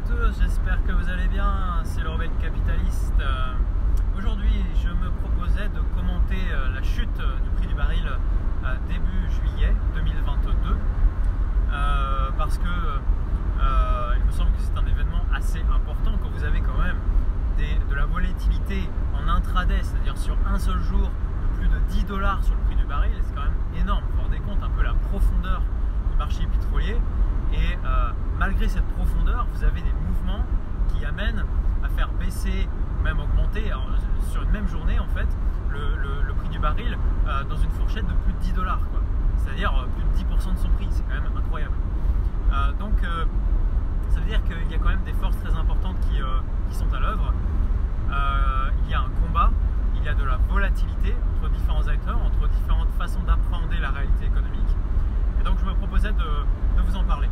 tous, j'espère que vous allez bien, c'est le Rebelle Capitaliste. Aujourd'hui, je me proposais de commenter la chute du prix du baril début juillet 2022 parce que il me semble que c'est un événement assez important quand vous avez quand même de la volatilité en intraday, c'est-à-dire sur un seul jour de plus de 10 $ sur le prix du baril. C'est quand même énorme. Vous vous rendez compte un peu la profondeur du marché pétrolier. Et malgré cette profondeur, vous avez des mouvements qui amènent à faire baisser ou même augmenter sur une même journée en fait le prix du baril dans une fourchette de plus de 10 $, c'est-à-dire plus de 10% de son prix. C'est quand même incroyable. Donc ça veut dire qu'il y a quand même des forces très importantes qui sont à l'œuvre. Il y a un combat, il y a de la volatilité entre différents acteurs, entre différentes façons d'appréhender la réalité économique. Et donc je me proposais de vous en parler.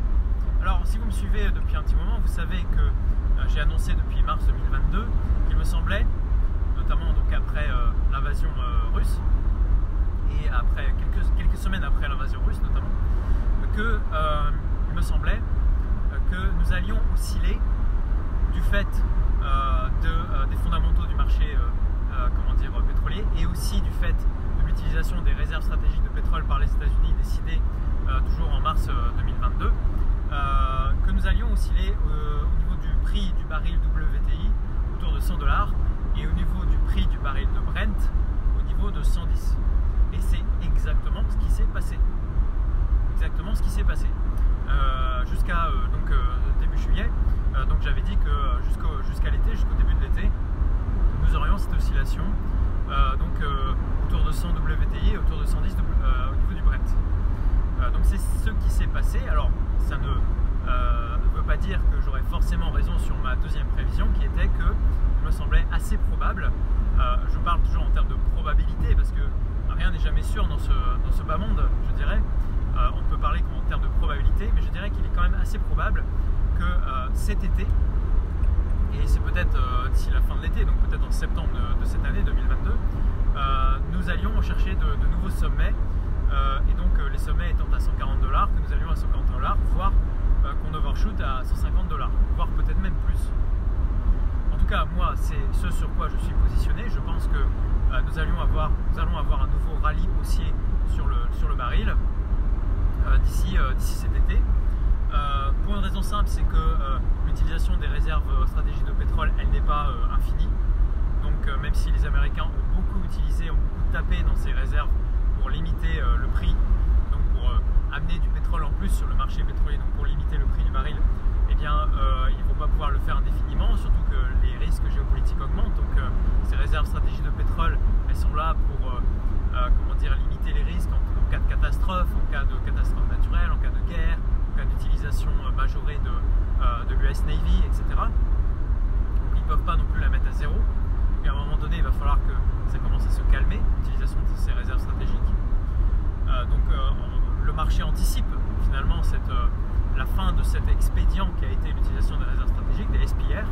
Alors si vous me suivez depuis un petit moment, vous savez que j'ai annoncé depuis mars 2022 qu'il me semblait, notamment donc après l'invasion russe et après quelques semaines après l'invasion russe notamment, que il me semblait que nous allions osciller du fait des fondamentaux du marché pétrolier et aussi du fait de l'utilisation des réserves stratégiques de pétrole par les États-Unis décidées toujours en mars 2022, que nous allions osciller au niveau du prix du baril WTI autour de 100 $ et au niveau du prix du baril de Brent au niveau de 110. Et c'est exactement ce qui s'est passé. Exactement ce qui s'est passé. Jusqu'à début juillet, donc j'avais dit que jusqu'à l'été, jusqu'au début de l'été, nous aurions cette oscillation autour de 100 WTI et autour de 110 au niveau du Brent. Donc c'est ce qui s'est passé. Alors ça ne veut pas dire que j'aurais forcément raison sur ma deuxième prévision qui était que il me semblait assez probable, je parle toujours en termes de probabilité parce que rien n'est jamais sûr dans ce bas monde, je dirais. On ne peut parler qu'en termes de probabilité, mais je dirais qu'il est quand même assez probable que cet été, et c'est peut-être d'ici la fin de l'été, donc peut-être en septembre de cette année 2022, nous allions chercher de nouveaux sommets, et donc les sommets étant à 140 $, que nous allions à 140 $, voire qu'on overshoot à 150 $, voire peut-être même plus. En tout cas, moi, c'est ce sur quoi je suis positionné. Je pense que nous allons avoir un nouveau rallye haussier sur le baril d'ici cet été. Pour une raison simple, c'est que l'utilisation des réserves stratégiques de pétrole, elle n'est pas infinie. Donc même si les Américains ont beaucoup utilisé, ont beaucoup tapé dans ces réserves pour limiter le prix, donc pour amener du pétrole en plus sur le marché pétrolier, donc pour limiter le prix du baril, eh bien ils ne vont pas pouvoir le faire indéfiniment, surtout que les risques géopolitiques augmentent. Donc ces réserves stratégiques de pétrole, elles sont là pour limiter les risques en cas de catastrophe, en cas de catastrophe naturelle, en cas de guerre, en cas d'utilisation majorée de l'US Navy, etc. Donc ils ne peuvent pas non plus la mettre à zéro. Et à un moment donné, il va falloir que ça commence à se calmer, l'utilisation de ces réserves stratégiques. Le marché anticipe finalement la fin de cet expédient qui a été l'utilisation des réserves stratégiques, des SPR.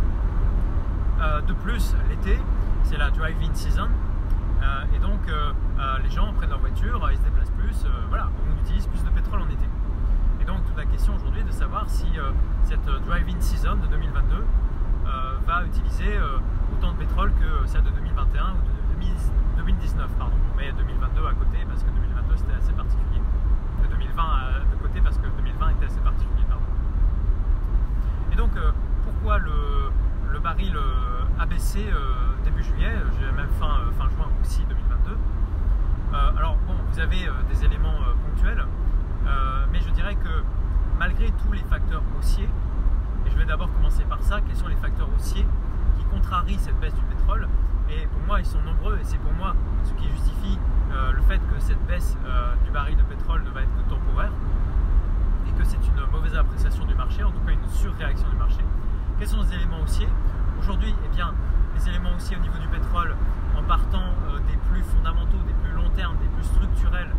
De plus, l'été, c'est la drive-in season. Et donc les gens prennent leur voiture, ils se déplacent plus, on utilise plus de pétrole en été. Et donc toute la question aujourd'hui est de savoir si cette drive-in season de 2022 va utiliser autant de pétrole que celle de 2021 ou de 2019, pardon. On met 2022 à côté parce que 2022 c'était assez particulier. De 2020 de côté parce que 2020 était assez particulier, pardon. Et donc pourquoi le baril a baissé début juillet, même fin juin aussi 2022. Alors bon, vous avez des éléments ponctuels, mais je dirais que malgré tous les facteurs haussiers, et je vais d'abord commencer par ça, quels sont les facteurs haussiers qui contrarient cette baisse du pétrole? Et pour moi, ils sont nombreux, et c'est pour moi ce qui justifie le fait que cette baisse du baril de pétrole ne va être que temporaire, et que c'est une mauvaise appréciation du marché, en tout cas une surréaction du marché. Quels sont les éléments haussiers? Aujourd'hui, eh bien, les éléments haussiers au niveau du pétrole, en partant des plus fondamentaux, des plus long terme, des plus structurels,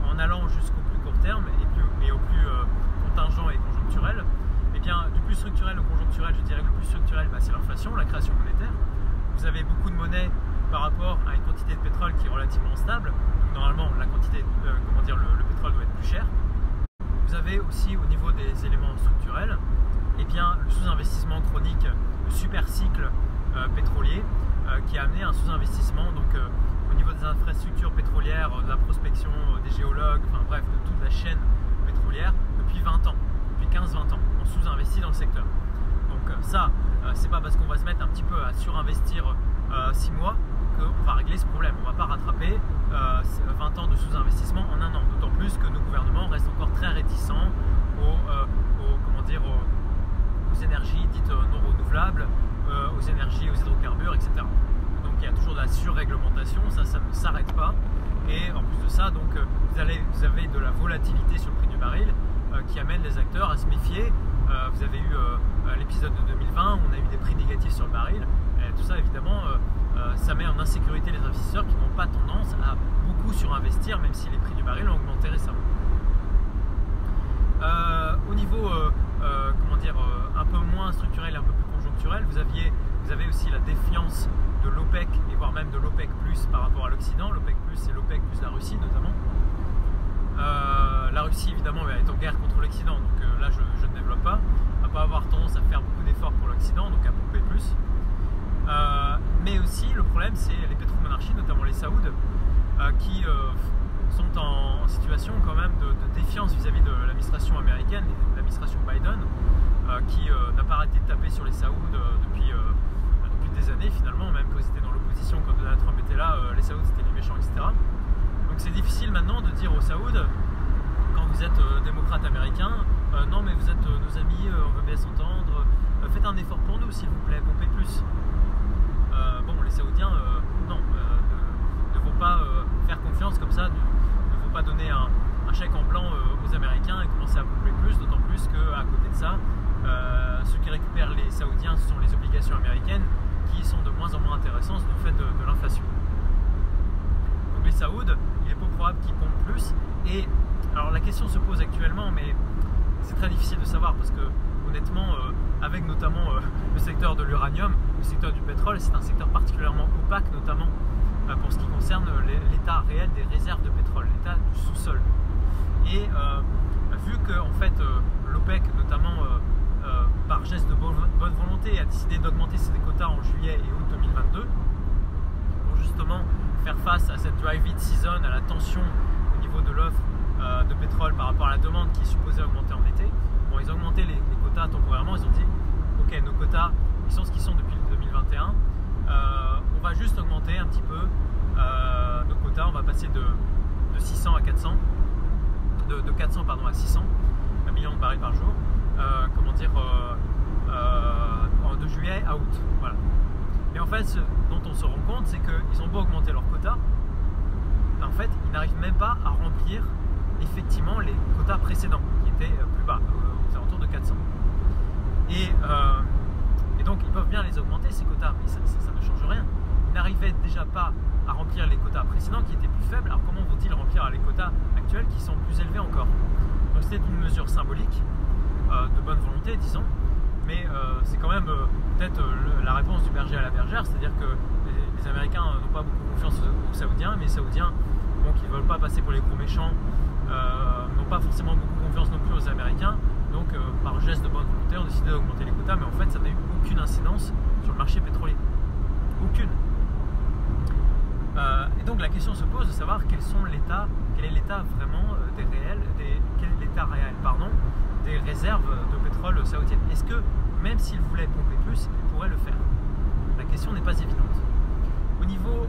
en allant jusqu'au plus court terme et au plus contingent et conjoncturel, eh bien, du plus structurel au conjoncturel, je dirais que le plus structurel, c'est l'inflation, la création monétaire. Vous avez beaucoup de monnaie par rapport à une quantité de pétrole qui est relativement stable. Donc, normalement, la quantité, le pétrole doit être plus cher. Vous avez avez aussi au niveau des éléments structurels, eh bien, le sous-investissement chronique, le super cycle pétrolier qui a amené un sous-investissement au niveau des infrastructures pétrolières, de la prospection, des géologues, enfin bref, de toute la chaîne pétrolière depuis 20 ans, depuis 15-20 ans, on sous-investit dans le secteur. Donc ça, c'est pas parce qu'on va se mettre un petit peu à surinvestir 6 mois qu'on va régler ce problème. On ne va pas rattraper 20 ans de sous-investissement en un an, d'autant plus que nos gouvernements restent encore très réticents aux énergies dites non renouvelables, aux énergies, aux hydrocarbures, etc. Donc il y a toujours de la surréglementation, ça ne s'arrête pas. Et en plus de ça, donc, vous avez de la volatilité sur le prix du baril qui amène les acteurs à se méfier. Vous avez eu l'épisode de 2020, on a eu des prix négatifs sur le baril. Et tout ça, évidemment, ça met en insécurité les investisseurs qui n'ont pas tendance à beaucoup surinvestir, même si les prix du baril ont augmenté récemment. Au niveau un peu moins structurel et un peu plus conjoncturel, vous avez aussi la défiance de l'OPEC et voire même de l'OPEC plus par rapport à l'Occident. L'OPEC plus, c'est l'OPEC plus la Russie notamment. La Russie évidemment est en guerre contre l'Occident, donc là je ne développe pas. On va pas avoir tendance à faire beaucoup d'efforts pour l'Occident, donc à pomper plus. Mais aussi le problème c'est les pétromonarchies, notamment les Saouds, qui sont en situation quand même de défiance vis-à-vis de l'administration américaine et de l'administration Biden, qui n'a pas arrêté de taper sur les Saouds depuis des années finalement, même quand ils étaient dans l'opposition, quand Donald Trump était là, les Saouds c'était les méchants, etc. Donc c'est difficile maintenant de dire aux Saouds, quand vous êtes démocrate américain, non mais vous êtes nos amis, on veut bien s'entendre, faites un effort pour nous s'il vous plaît, pompez plus. Bon, les Saoudiens ne vont pas faire confiance comme ça, ne vont pas donner un chèque en blanc aux Américains et commencer à pomper plus, d'autant plus qu'à côté de ça, ceux qui récupèrent les Saoudiens, ce sont les obligations américaines qui sont de moins en moins intéressantes du fait de l'inflation. Donc les Saouds, il est peu probable qu'ils pompent plus. Et alors la question se pose actuellement, mais c'est très difficile de savoir parce que honnêtement, avec notamment le secteur de l'uranium, le secteur du pétrole, c'est un secteur particulièrement opaque, notamment pour ce qui concerne l'état réel des réserves de pétrole, l'état du sous-sol. Et vu que en fait l'OPEC, notamment par geste de bonne volonté, a décidé d'augmenter ses quotas en juillet et août 2022 pour justement faire face à cette dry-it season, à la tension au niveau de l'offre de pétrole par rapport à la demande qui est supposée augmenter en été. Bon, ils ont augmenté les quotas temporairement, ils ont dit ok, nos quotas ils sont ce qu'ils sont depuis 2021, on va juste augmenter un petit peu nos quotas, on va passer de 600 à 400, de 400 pardon, à 600 millions de barils par jour, de juillet à août. Voilà. Mais en fait, ce dont on se rend compte, c'est qu'ils ont beau augmenter leurs quotas, en fait, ils n'arrivent même pas à remplir effectivement les quotas précédents, qui étaient plus bas, aux alentours de 400. Et donc, ils peuvent bien les augmenter, ces quotas, mais ça ne change rien. Ils n'arrivaient déjà pas à remplir les quotas précédents, qui étaient plus faibles, alors comment vont-ils remplir les quotas actuels, qui sont plus élevés encore? Donc, c'était une mesure symbolique, de bonne volonté, disons, mais c'est quand même peut-être la réponse du berger à la bergère, c'est-à-dire que les Américains n'ont pas beaucoup confiance aux Saoudiens, mais les Saoudiens, donc ils ne veulent pas passer pour les gros méchants, n'ont pas forcément beaucoup confiance non plus aux Américains, donc par geste de bonne volonté, ont décidé d'augmenter les quotas, mais en fait ça n'a eu aucune incidence sur le marché pétrolier. Aucune. Et donc la question se pose de savoir quel est l'état vraiment quel est l'état réel, des réserves de pétrole saoudiennes. Est-ce que même s'ils voulaient pomper plus, ils pourraient le faire? La question n'est pas évidente. Au niveau,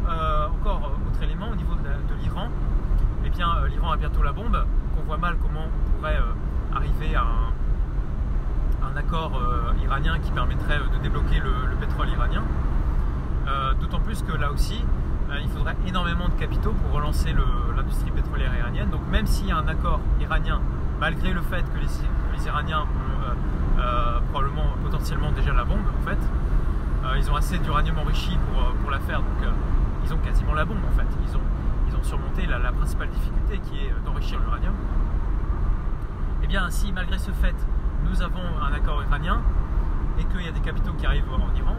autre élément, au niveau de l'Iran, eh bien l'Iran a bientôt la bombe, qu'on voit mal comment on pourrait arriver à un accord iranien qui permettrait de débloquer le pétrole iranien. D'autant plus que là aussi, il faudrait énormément de capitaux pour relancer l'industrie pétrolière iranienne. Donc même s'il y a un accord iranien, malgré le fait que les Iraniens ont potentiellement déjà la bombe, en fait, ils ont assez d'uranium enrichi pour la faire, donc ils ont quasiment la bombe en fait. Ils ont surmonté la principale difficulté qui est d'enrichir l'uranium. Et bien si malgré ce fait, nous avons un accord iranien et qu'il y a des capitaux qui arrivent en Iran,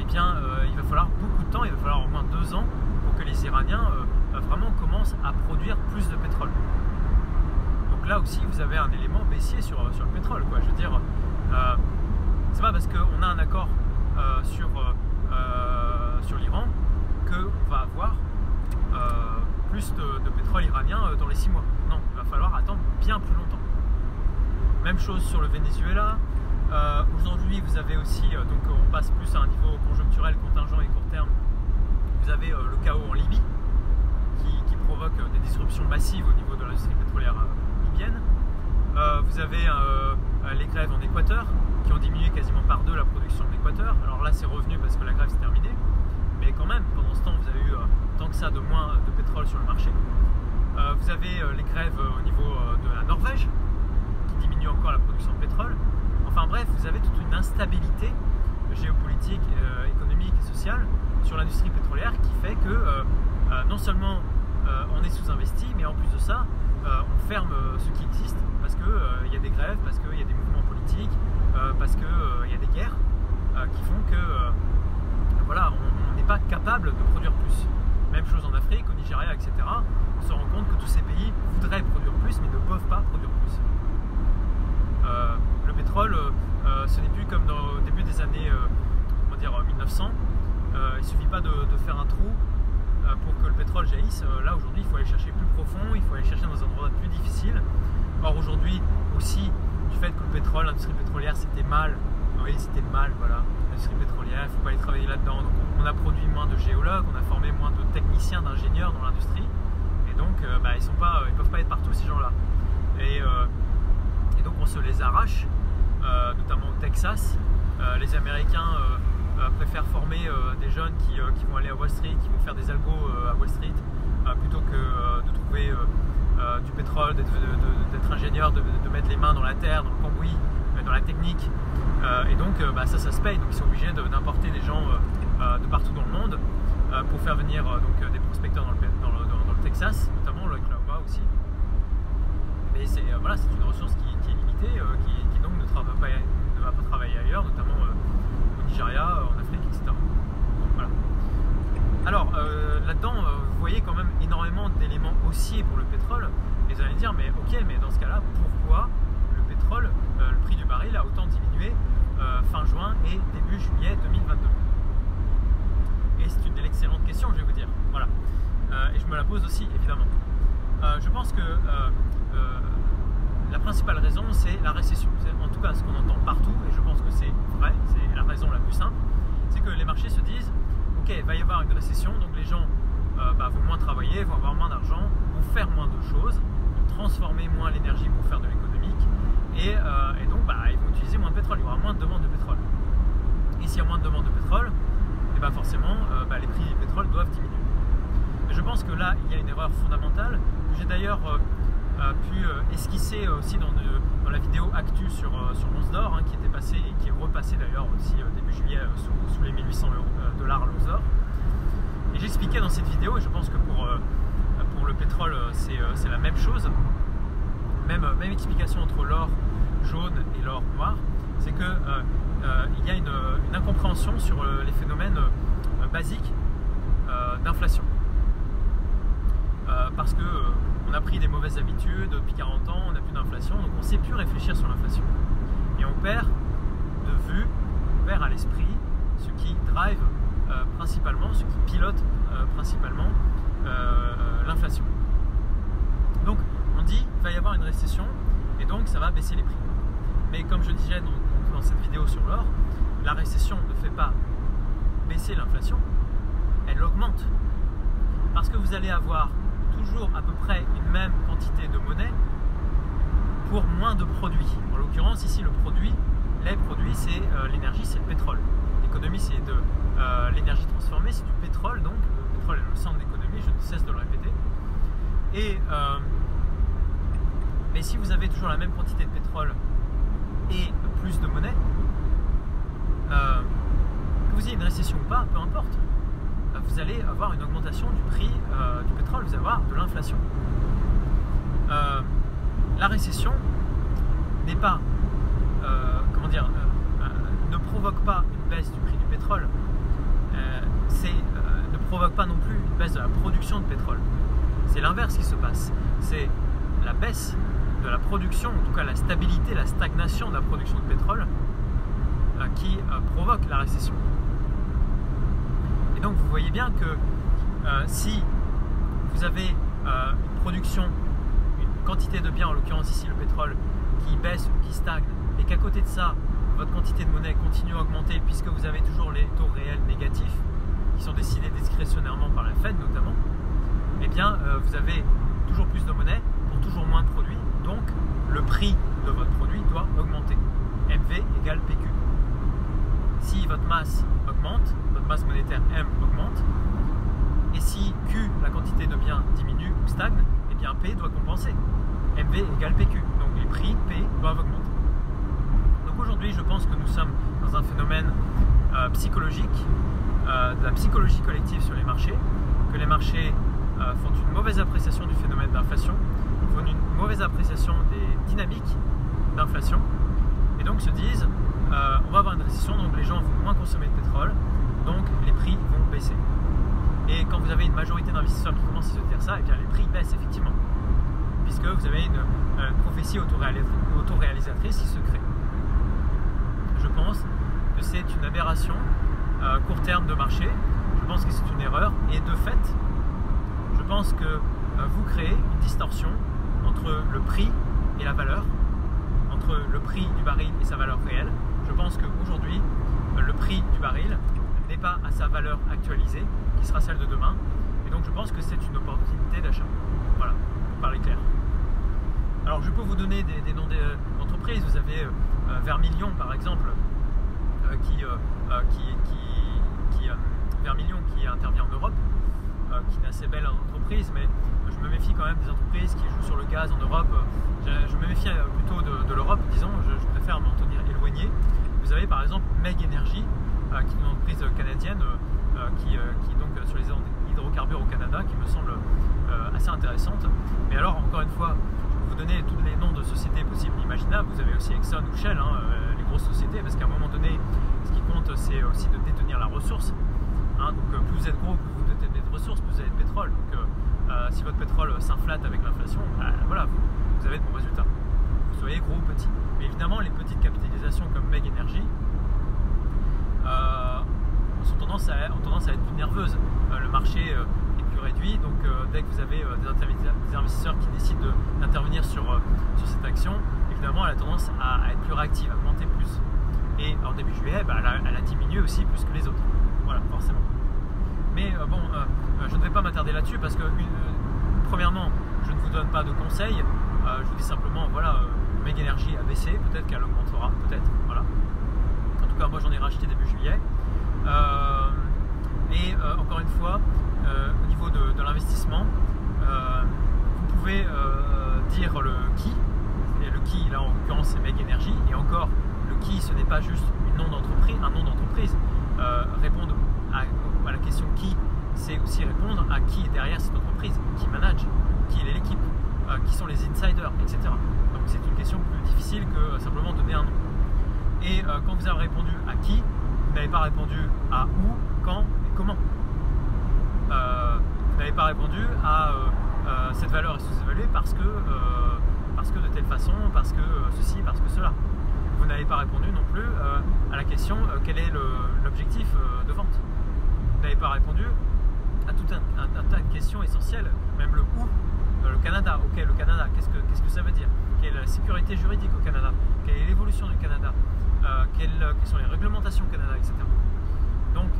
eh bien il va falloir beaucoup de temps, il va falloir au moins 2 ans pour que les Iraniens vraiment commencent à produire plus de pétrole. Donc là aussi, vous avez un élément baissier sur le pétrole, quoi. Je veux dire, c'est pas parce qu'on a un accord sur l'Iran qu'on va avoir plus de pétrole iranien dans les 6 mois. Non, il va falloir attendre bien plus longtemps. Même chose sur le Venezuela. Aujourd'hui, vous avez aussi, donc on passe plus à un niveau conjoncturel, contingent et court terme. Vous avez le chaos en Libye qui provoque des disruptions massives au niveau de l'industrie pétrolière libyenne. Vous avez les grèves en Équateur qui ont diminué quasiment par 2 la production de l'Équateur. Alors là, c'est revenu parce que la grève s'est terminée. Mais quand même, pendant ce temps, vous avez eu tant que ça de moins de pétrole sur le marché. Vous avez les grèves au niveau de la Norvège qui diminue encore la production de pétrole. Enfin bref, vous avez toute une instabilité géopolitique, économique et sociale sur l'industrie pétrolière qui fait que non seulement on est sous-investi, mais en plus de ça, on ferme ce qui existe parce qu'il y a des grèves, parce qu'il y a des mouvements politiques, parce qu'il y a des guerres qui font que voilà, on n'est pas capable de produire plus. Même chose en Afrique, au Nigeria, etc. On se rend compte que tous ces pays voudraient produire plus, mais ne peuvent pas produire plus. Le pétrole, ce n'est plus comme au début des années 1900. Il ne suffit pas de faire un trou pour que le pétrole jaillisse. Là aujourd'hui, il faut aller chercher plus profond, il faut aller chercher dans un endroit plus difficile. Or aujourd'hui aussi, du fait que le pétrole, l'industrie pétrolière, c'était mal. Oui, c'était mal, voilà. L'industrie pétrolière, il ne faut pas aller travailler là-dedans. Donc on a produit moins de géologues, on a formé moins de techniciens, d'ingénieurs dans l'industrie. Et donc, ils ne peuvent pas être partout ces gens-là. Et donc on se les arrache, notamment au Texas. Les Américains préfèrent former des jeunes qui vont aller à Wall Street, qui vont faire des algos à Wall Street, plutôt que de trouver du pétrole, d'être ingénieur, de mettre les mains dans la terre, dans le cambouis, dans la technique. Et donc ça se paye, donc ils sont obligés d'importer des gens de partout dans le monde pour faire venir des prospecteurs dans le Texas, notamment l'Oklahoma aussi. Mais c'est une ressource qui est limitée, qui donc ne va pas travailler ailleurs, notamment au Nigeria, en Afrique, etc. Donc, voilà. Alors là-dedans, vous voyez quand même énormément d'éléments haussiers pour le pétrole. Et vous allez dire, mais ok, mais dans ce cas-là, pourquoi le pétrole, le prix du baril a autant diminué fin juin et début juillet 2022? Et c'est une excellente question, je vais vous dire. Voilà. Et je me la pose aussi, évidemment. Je pense que la principale raison, c'est la récession. En tout cas, ce qu'on entend partout, et je pense que c'est vrai, c'est la raison la plus simple, c'est que les marchés se disent, ok, il va y avoir une récession, donc les gens vont moins travailler, vont avoir moins d'argent, vont faire moins de choses, vont transformer moins l'énergie pour faire de l'économique, et donc ils vont utiliser moins de pétrole, il y aura moins de demande de pétrole. Et s'il y a moins de demande de pétrole, et forcément, les prix du pétrole doivent diminuer. Et je pense que là, il y a une erreur fondamentale, que j'ai d'ailleurs pu esquisser aussi dans la vidéo Actu sur l'once d'or, qui était passée et qui est repassée d'ailleurs aussi début juillet sous les 1800 $ l'once d'or. Et j'expliquais dans cette vidéo, et je pense que pour le pétrole c'est la même chose, même explication entre l'or jaune et l'or noir, c'est que il y a une incompréhension sur les phénomènes basiques d'inflation. Parce que on a pris des mauvaises habitudes depuis 40 ans, on n'a plus d'inflation, donc on ne sait plus réfléchir sur l'inflation. Et on perd de vue, on perd à l'esprit ce qui drive principalement, ce qui pilote principalement l'inflation. Donc on dit qu'il va y avoir une récession et donc ça va baisser les prix. Mais comme je disais dans cette vidéo sur l'or, la récession ne fait pas baisser l'inflation, elle l'augmente. Parce que vous allez avoir toujours à peu près une même quantité de monnaie pour moins de produits. En l'occurrence, ici, les produits, c'est l'énergie, c'est le pétrole. L'économie, c'est de l'énergie transformée, c'est du pétrole, donc le pétrole est le centre de l'économie, je ne cesse de le répéter. Mais si vous avez toujours la même quantité de pétrole et plus de monnaie, que vous ayez une récession ou pas, peu importe, vous allez avoir une augmentation du prix du pétrole, vous allez avoir de l'inflation. La récession n'est pas, ne provoque pas une baisse du prix du pétrole, ne provoque pas non plus une baisse de la production de pétrole. C'est l'inverse qui se passe, c'est la baisse de la production, en tout cas la stabilité, la stagnation de la production de pétrole qui provoque la récession. Et donc vous voyez bien que si vous avez une production, une quantité de biens, en l'occurrence ici le pétrole, qui baisse ou qui stagne, et qu'à côté de ça, votre quantité de monnaie continue à augmenter puisque vous avez toujours les taux réels négatifs qui sont décidés discrétionnairement par la Fed notamment, eh bien vous avez toujours plus de monnaie pour toujours moins de produits, donc le prix de votre produit doit augmenter. MV égale PQ. Si votre masse augmente, votre masse monétaire M augmente, et si Q, la quantité de biens, diminue ou stagne, eh bien P doit compenser. MV égale PQ. Donc les prix P doivent augmenter. Donc aujourd'hui, je pense que nous sommes dans un phénomène psychologique, de la psychologie collective sur les marchés, que les marchés font une mauvaise appréciation du phénomène d'inflation, font une mauvaise appréciation des dynamiques d'inflation, et donc se disent on va avoir une récession, donc les gens vont moins consommer de pétrole, donc les prix vont baisser. Et quand vous avez une majorité d'investisseurs qui commencent à se dire ça, eh bien les prix baissent effectivement, puisque vous avez une prophétie autoréalisatrice qui se crée. Je pense que c'est une aberration court terme de marché, je pense que c'est une erreur, et de fait, je pense que vous créez une distorsion entre le prix et la valeur, entre le prix du baril et sa valeur réelle. Je pense qu'aujourd'hui, le prix du baril n'est pas à sa valeur actualisée, qui sera celle de demain, et donc je pense que c'est une opportunité d'achat. Voilà, pour parler clair. Alors je peux vous donner des noms d'entreprises. Vous avez Vermilion par exemple, Vermilion qui intervient en Europe, qui est une assez belle entreprise, mais je me méfie quand même des entreprises qui jouent sur le gaz en Europe. Je me méfie plutôt de l'Europe, disons, je préfère m'en tenir éloigné. Vous avez par exemple Meg Energy, qui est une entreprise canadienne qui est donc sur les hydrocarbures au Canada, qui me semble assez intéressante. Mais alors, encore une fois, je vais vous donner tous les noms de sociétés possibles et imaginables. Vous avez aussi Exxon ou Shell, les grosses sociétés, parce qu'à un moment donné, ce qui compte, c'est aussi de détenir la ressource. Donc plus vous êtes gros, plus vous détenez de ressources, plus vous avez de pétrole. Donc si votre pétrole s'inflate avec l'inflation, voilà, vous avez de bons résultats. Vous soyez gros ou petit. Mais évidemment, les petites capitalisations comme Meg Energy ont tendance à être plus nerveuses. Le marché est plus réduit, donc dès que vous avez des investisseurs qui décident d'intervenir sur cette action, évidemment, elle a tendance à être plus réactive, à monter plus. Et en début juillet, elle a diminué aussi plus que les autres. Voilà, forcément. Mais je ne vais pas m'attarder là-dessus parce que, premièrement, je ne vous donne pas de conseils. Je vous dis simplement, voilà, Meg Energy a baissé, peut-être qu'elle augmentera, peut-être, voilà. En tout cas, moi j'en ai racheté début juillet. Encore une fois, au niveau de l'investissement, vous pouvez dire le qui, et le qui, là en l'occurrence c'est Meg Energy, et encore, le qui, ce n'est pas juste un nom d'entreprise. Répondre à la question qui, c'est aussi répondre à qui est derrière cette entreprise, qui manage, qui est l'équipe, qui sont les insiders, etc. Donc c'est une question plus difficile que simplement donner un nom. Et quand vous avez répondu à qui, vous n'avez pas répondu à où, quand et comment. Vous n'avez pas répondu à cette valeur est sous-évaluée parce que de telle façon, parce que ceci, parce que cela. Vous n'avez pas répondu non plus à la question quel est l'objectif de vente. Vous n'avez pas répondu à tout un tas de questions essentielles, même le où, le Canada. Ok, le Canada, qu'est-ce que ça veut dire? Quelle est la sécurité juridique au Canada? Quelle est l'évolution du Canada? Quelles sont les réglementations au Canada, etc. Donc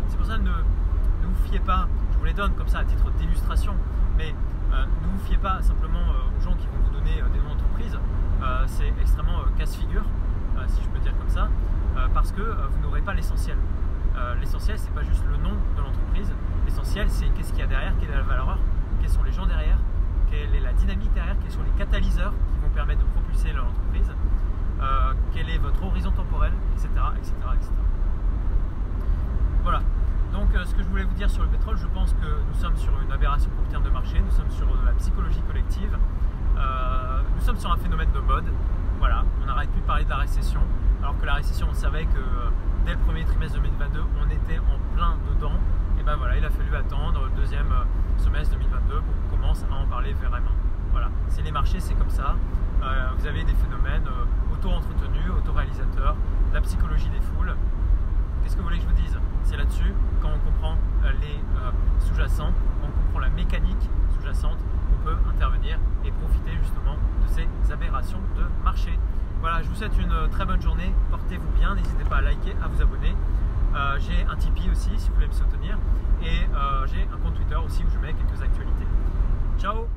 c'est pour ça que ne vous fiez pas, je vous les donne comme ça à titre d'illustration, mais ne vous fiez pas simplement aux gens qui vont vous donner des noms d'entreprise. C'est extrêmement casse-figure, si je peux dire comme ça, parce que vous n'aurez pas l'essentiel. L'essentiel, c'est pas juste le nom de l'entreprise, l'essentiel, c'est qu'est-ce qu'il y a derrière, quelle est la valeur, quels sont les gens derrière, quelle est la dynamique derrière, quels sont les catalyseurs qui vont permettre de propulser l'entreprise, quel est votre horizon temporel, etc., etc., etc. Voilà. Donc ce que je voulais vous dire sur le pétrole, je pense que nous sommes sur une aberration court terme de marché, nous sommes sur de la psychologie collective, nous sommes sur un phénomène de mode. Voilà, on n'arrête plus de parler de la récession, alors que la récession, on savait que dès le premier trimestre 2022, on était en plein dedans. Et ben voilà, il a fallu attendre le deuxième semestre 2022 pour qu'on commence à en parler vraiment. Voilà, c'est les marchés, c'est comme ça. Vous avez des phénomènes auto-entretenus, auto-réalisateurs, la psychologie des foules. Qu'est-ce que vous voulez que je vous dise? C'est là-dessus, quand on comprend les sous-jacents, on comprend la mécanique sous-jacente, qu'on peut intervenir et profiter justement de ces aberrations de marché. Voilà, je vous souhaite une très bonne journée, portez-vous bien, n'hésitez pas à liker, à vous abonner. J'ai un Tipeee aussi si vous voulez me soutenir et j'ai un compte Twitter aussi où je mets quelques actualités. Ciao!